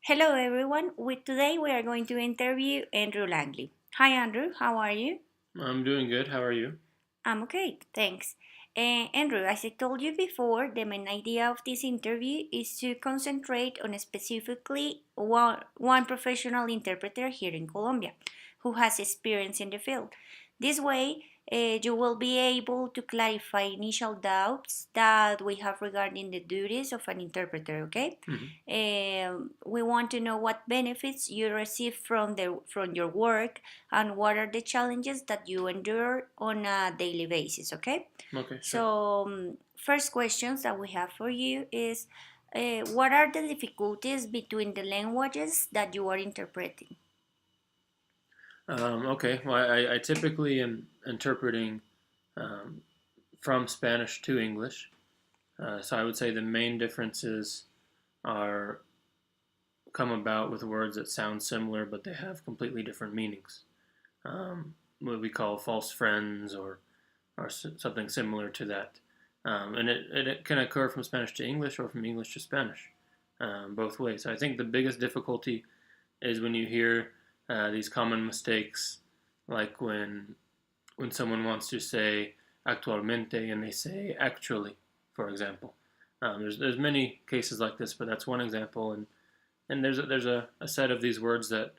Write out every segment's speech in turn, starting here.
Hello everyone. Today we are going to interview Andrew Langley. Hi Andrew, how are you? I'm doing good. How are you? I'm okay, thanks. Andrew, as I told you before, the main idea of this interview is to concentrate on specifically one professional interpreter here in Colombia who has experience in the field. This way, you will be able to clarify initial doubts that we have regarding the duties of an interpreter, okay? hmm We want to know what benefits you receive from your work and what are the challenges that you endure on a daily basis, okay? Okay, sure. So, first questions that we have for you is what are the difficulties between the languages that you are interpreting? Okay. Well, I typically am interpreting um, from Spanish to English. So I would say the main differences are come about with words that sound similar, but they have completely different meanings. What we call false friends or something similar to that. And it can occur from Spanish to English or from English to Spanish, both ways. I think the biggest difficulty is when you hear these common mistakes, like when someone wants to say actualmente and they say actually, for example. There's many cases like this, but that's one example, and there's a set of these words that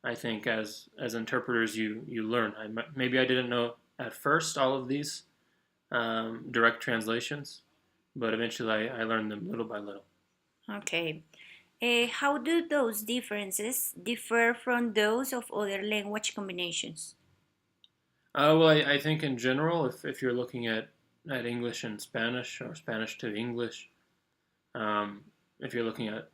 I think as interpreters you learn. Maybe I didn't know at first all of these direct translations, but eventually I learned them little by little. Okay. How do those differences differ from those of other language combinations? Well, I think in general, if you're looking at English and Spanish or Spanish to English, if you're looking at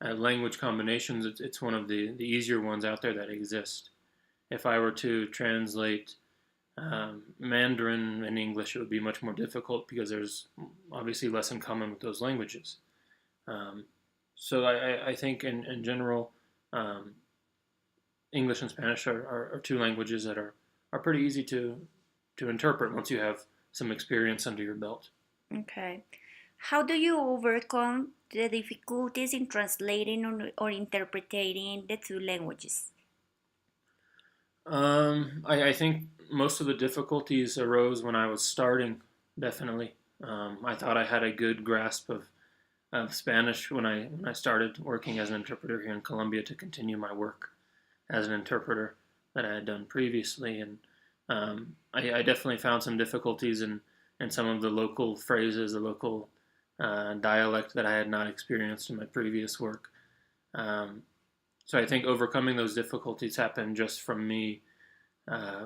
language combinations, it's one of the easier ones out there that exist. If I were to translate Mandarin in English, it would be much more difficult because there's obviously less in common with those languages. Um, so I think in general, um, English and Spanish are two languages that are pretty easy to interpret once you have some experience under your belt. Okay. How do you overcome the difficulties in translating or interpreting the two languages? I think most of the difficulties arose when I was starting, definitely. I thought I had a good grasp of Spanish when I started working as an interpreter here in Colombia to continue my work as an interpreter that I had done previously, and I definitely found some difficulties in some of the local phrases, the local dialect that I had not experienced in my previous work. Um, so I think overcoming those difficulties happened just from me uh,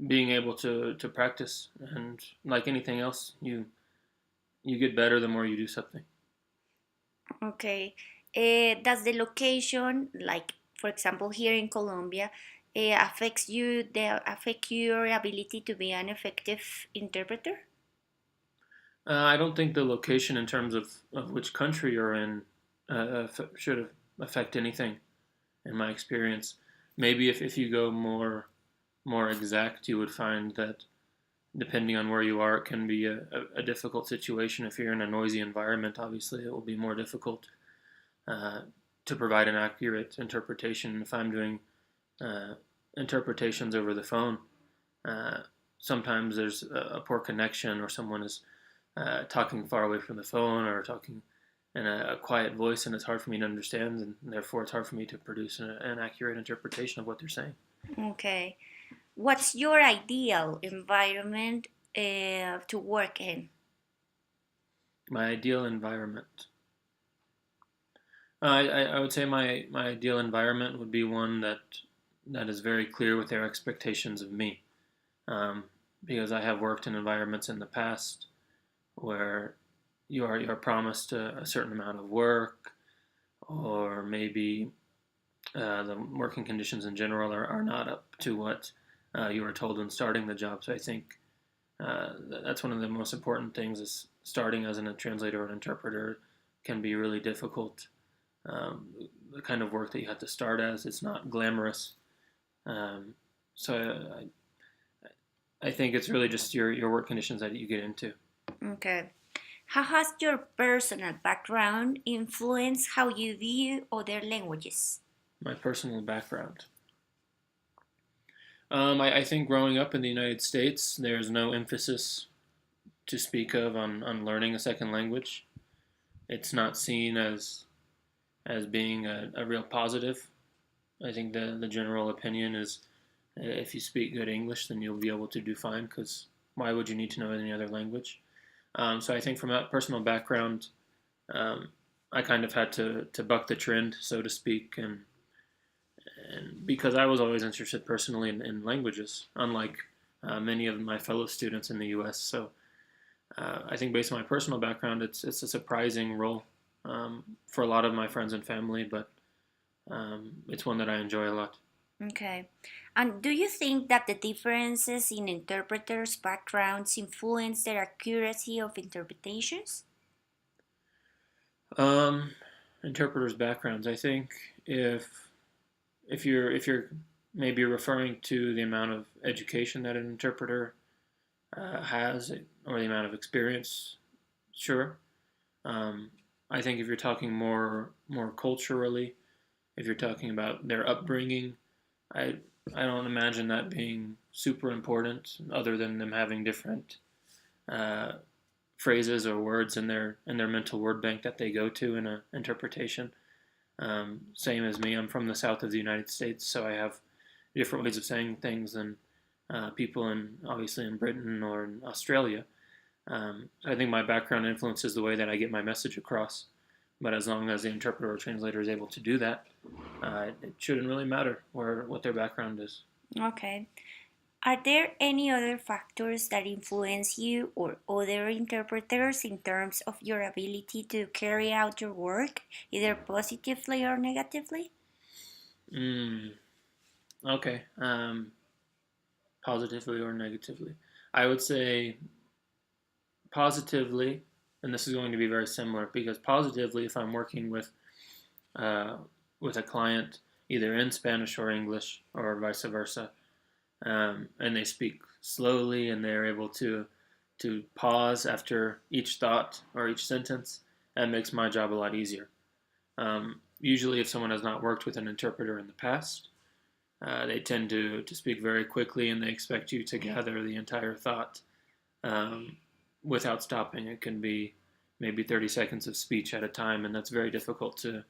being able to practice, and like anything else, you get better the more you do something. Okay. Does the location, like for example here in Colombia, affect your ability to be an effective interpreter? I don't think the location in terms of which country you're in should affect anything in my experience. Maybe if you go more exact, you would find that depending on where you are, it can be a difficult situation. If you're in a noisy environment, obviously it will be more difficult uh, to provide an accurate interpretation. If I'm doing uh, interpretations over the phone, uh, sometimes there's a poor connection, or someone is talking far away from the phone, or talking in a quiet voice, and it's hard for me to understand, and therefore it's hard for me to produce an accurate interpretation of what they're saying. Okay. What's your ideal environment to work in? My ideal environment. I would say my ideal environment would be one that is very clear with their expectations of me, um, because I have worked in environments in the past where you are promised a certain amount of work, or maybe the working conditions in general are not up to what you were told when starting the job. So I think that's one of the most important things is starting as a translator or an interpreter can be really difficult. The kind of work that you have to start as, it's not glamorous. Um, so I think it's really just your work conditions that you get into. Okay. How has your personal background influenced how you view other languages? My personal background. I think growing up in the United States, there's no emphasis to speak of on learning a second language. It's not seen as being a real positive. I think the general opinion is if you speak good English, then you'll be able to do fine because why would you need to know any other language? So I think from that personal background, um, I kind of had to buck the trend, so to speak, and because I was always interested personally in languages, unlike many of my fellow students in the U.S. So I think based on my personal background, it's a surprising role for a lot of my friends and family, but it's one that I enjoy a lot. Okay. And do you think that the differences in interpreters' backgrounds influence their accuracy of interpretations? Um, Interpreters' backgrounds. I think if if you're maybe referring to the amount of education that an interpreter has or the amount of experience, sure. Um, I think if you're talking more culturally, if you're talking about their upbringing, I I don't imagine that being super important, other than them having different uh, phrases or words in their mental word bank that they go to in an interpretation. Same as me, I'm from the south of the United States, so I have different ways of saying things than people in obviously in Britain or in Australia. I think my background influences the way that I get my message across. But as long as the interpreter or translator is able to do that, it shouldn't really matter what their background is. Okay. Are there any other factors that influence you or other interpreters in terms of your ability to carry out your work, either positively or negatively? Mm, okay. Positively or negatively, I would say positively, and this is going to be very similar because positively, if I'm working uh, with a client either in Spanish or English or vice versa, and they speak slowly and they're able to pause after each thought or each sentence, that makes my job a lot easier. Usually, if someone has not worked with an interpreter in the past, they tend to speak very quickly and they expect you to gather the entire thought um, without stopping. It can be maybe 30 seconds of speech at a time, and that's very difficult to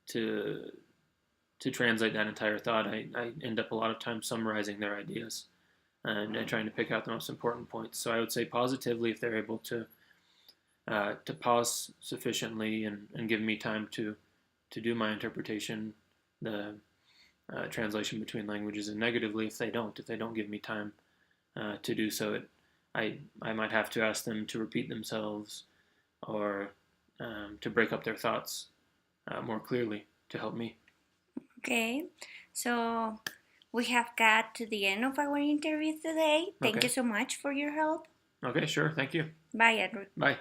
to translate that entire thought. I end up a lot of times summarizing their ideas and trying to pick out the most important points. So I would say positively if they're able to pause sufficiently and give me time to do my interpretation, the translation between languages, and negatively if they don't give me time to do so, I might have to ask them to repeat themselves or to break up their thoughts more clearly to help me. Okay, so we have got to the end of our interview today. Thank you Okay. so much for your help. Okay, sure. Thank you. Bye, Andrew. Bye.